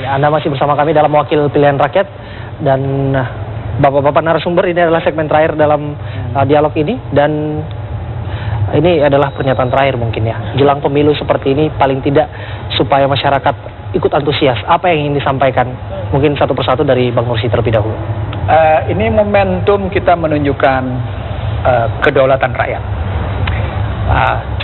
Anda masih bersama kami dalam Wakil Pilihan Rakyat, dan Bapak-bapak narasumber, ini adalah segmen terakhir dalam dialog ini, dan ini adalah pernyataan terakhir mungkin ya. Jelang pemilu seperti ini, paling tidak supaya masyarakat ikut antusias, apa yang ingin disampaikan? Mungkin satu persatu dari Bang Nursi terlebih dahulu. Ini momentum kita menunjukkan kedaulatan rakyat.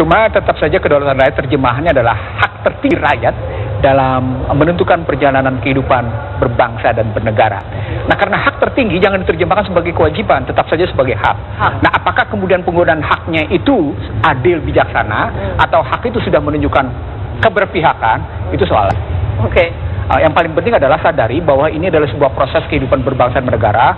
Cuma tetap saja kedaulatan rakyat terjemahannya adalah hak tertinggi rakyat dalam menentukan perjalanan kehidupan berbangsa dan bernegara. Nah, karena hak tertinggi jangan diterjemahkan sebagai kewajiban, tetap saja sebagai hak. Nah, apakah kemudian penggunaan haknya itu adil, bijaksana, atau hak itu sudah menunjukkan keberpihakan, itu soalnya. Oke. Yang paling penting adalah sadari bahwa ini adalah sebuah proses kehidupan berbangsa dan bernegara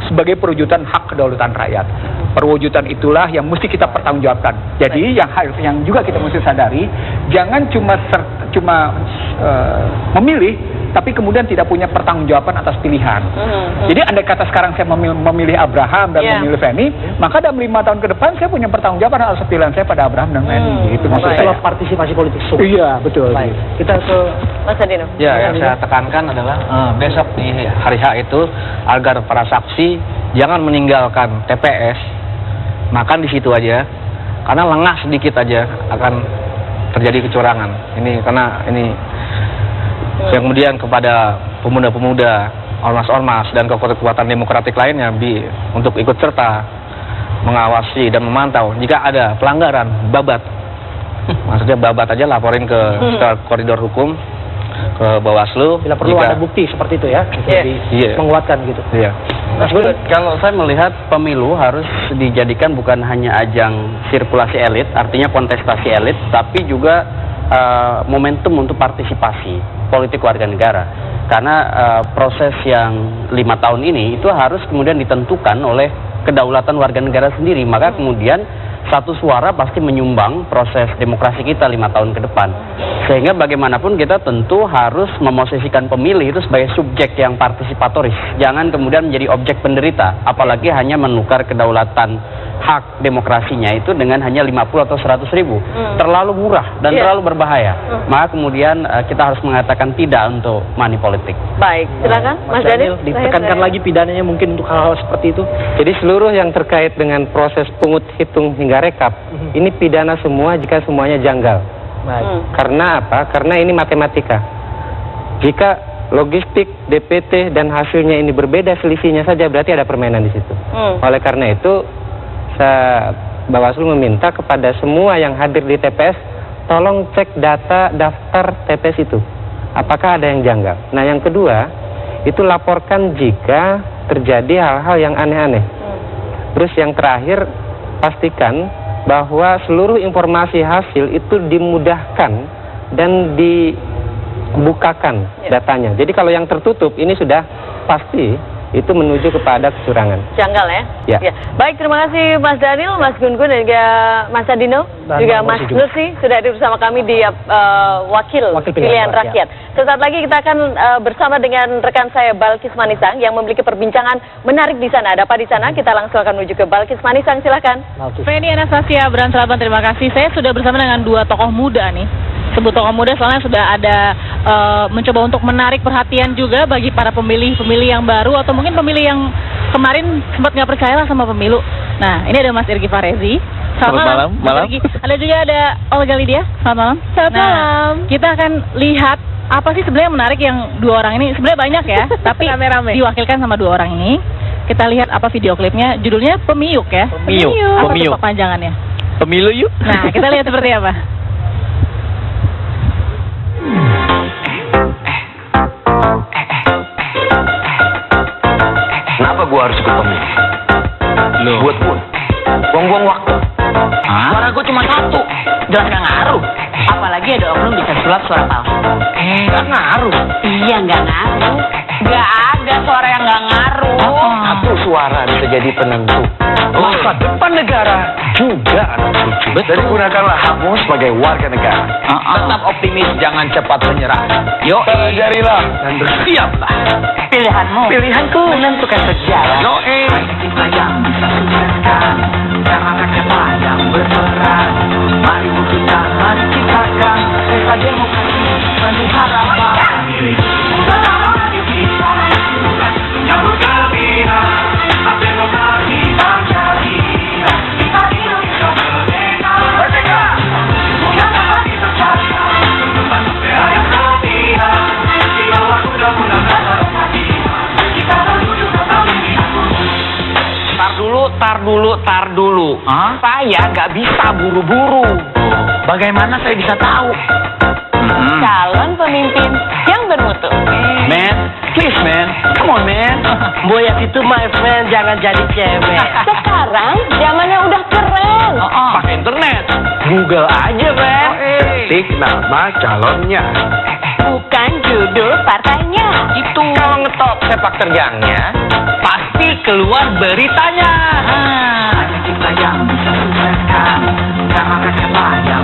sebagai perwujudan hak kedaulatan rakyat. Perwujudan itulah yang mesti kita pertanggungjawabkan. Jadi yang juga kita mesti sadari, jangan cuma memilih, tapi kemudian tidak punya pertanggungjawaban atas pilihan. Jadi andai kata sekarang saya memilih Abraham dan memilih Feni, maka dalam 5 tahun ke depan saya punya pertanggungjawaban atas pilihan saya pada Abraham dan Feni. Itu maksud saya. Partisipasi politik. Iya, betul. Baik. Kita ke Mas Adino. Ya, yang saya tekankan adalah besok di hari H itu agar para saksi jangan meninggalkan TPS, makan di situ aja, karena lengah sedikit aja akan terjadi kecurangan. Ini karena ini kemudian kepada pemuda-pemuda, ormas-ormas dan kekuatan demokratik lainnya untuk ikut serta mengawasi dan memantau jika ada pelanggaran, babat. Maksudnya babat aja, laporin ke koridor hukum, ke Bawaslu. Bila perlu ada bukti seperti itu ya, menguatkan gitu. Iya. Mas Gun, kalau saya melihat pemilu harus dijadikan bukan hanya ajang sirkulasi elit, artinya kontestasi elit, tapi juga momentum untuk partisipasi politik warga negara. Karena proses yang 5 tahun ini itu harus kemudian ditentukan oleh kedaulatan warga negara sendiri. Maka kemudian satu suara pasti menyumbang proses demokrasi kita 5 tahun ke depan. Sehingga bagaimanapun kita tentu harus memosisikan pemilih itu sebagai subjek yang partisipatoris. Jangan kemudian menjadi objek penderita, apalagi hanya menukar kedaulatan hak demokrasinya itu dengan hanya 50 atau 100 ribu. Terlalu murah dan terlalu berbahaya. Maka kemudian kita harus mengatakan tidak untuk money politik. Baik, silakan Mas Daniel. Ditekankan lagi pidananya mungkin untuk hal-hal seperti itu. Jadi seluruh yang terkait dengan proses pungut hitung hingga rekap, ini pidana semua jika semuanya janggal. Karena apa? Karena ini matematika. Jika logistik, DPT, dan hasilnya ini berbeda selisihnya saja, berarti ada permainan di situ. Oleh karena itu, Bawaslu meminta kepada semua yang hadir di TPS, tolong cek data daftar TPS itu. Apakah ada yang janggal? Nah, yang kedua, itu laporkan jika terjadi hal-hal yang aneh-aneh. Terus yang terakhir, pastikan bahwa seluruh informasi hasil itu dimudahkan dan dibukakan datanya. Jadi kalau yang tertutup ini sudah pasti itu menuju kepada kecurangan. Janggal ya? Ya. Baik, terima kasih Mas Daniel, Mas Gun-Gun, dan juga Mas Adino, dan juga Mas Nursi sudah hadir bersama kami di Wakil Pilihan Rakyat. Sesaat lagi kita akan bersama dengan rekan saya Balkis Manisang yang memiliki perbincangan menarik di sana. Ada apa di sana? Kita langsung akan menuju ke Balkis Manisang, silakan. Feni Anastasia Beranslaban, terima kasih. Saya sudah bersama dengan 2 tokoh muda nih. Sebut tokoh muda soalnya sudah ada mencoba untuk menarik perhatian juga bagi para pemilih-pemilih yang baru atau mungkin pemilih yang kemarin sempat nggak percaya lah sama pemilu. Nah, ini ada Mas Irgi Farezi. Selamat malam. Ada juga ada Olga Lydia. Selamat malam. Selamat malam. Kita akan lihat apa sih sebenarnya menarik yang 2 orang ini. Sebenarnya banyak ya, tapi diwakilkan sama 2 orang ini. Kita lihat apa video klipnya. Judulnya Pemiuk ya. Pemiuk. Apa tuh kepanjangannya? Pemilu yuk. Nah, kita lihat seperti apa. Kenapa gue harus ikut pemilu? Buat gue buang-buang waktu. Suara gue cuma 1, jelas gak ngaruh. Apalagi ada oknum bisa sulap suara palsu. Gak ngaruh. Iya, gak ngaruh. Gak ada suara yang gak ngaruh. Satu suara bisa jadi penentu masa depan negara juga anak cucu. Jadi gunakanlah hakmu sebagai warga negara. Tetap optimis, jangan cepat menyerah. Yuk, pelajarilah dan bersiaplah. Pilihanmu, pilihanku menentukan sejarah. Yo, kita yang bisa sukseskan karena rakyatlah yang berperan. Mari kita ciptakan pesta demokrasi penuh harapan. tar dulu. Saya nggak bisa buru-buru. Bagaimana saya bisa tahu? Calon pemimpin yang bermutu. Man, please man, come on man. Boyak itu my friend, jangan jadi cewek. Sekarang zamannya udah keren. Pakai internet, Google aja man. Ketik nama calonnya. Bukan judul partainya. Itu kalau ngetop sepak terjangnya, pasti keluar beritanya. Hanya kita yang bisa sukseskan, karena rakyatlah yang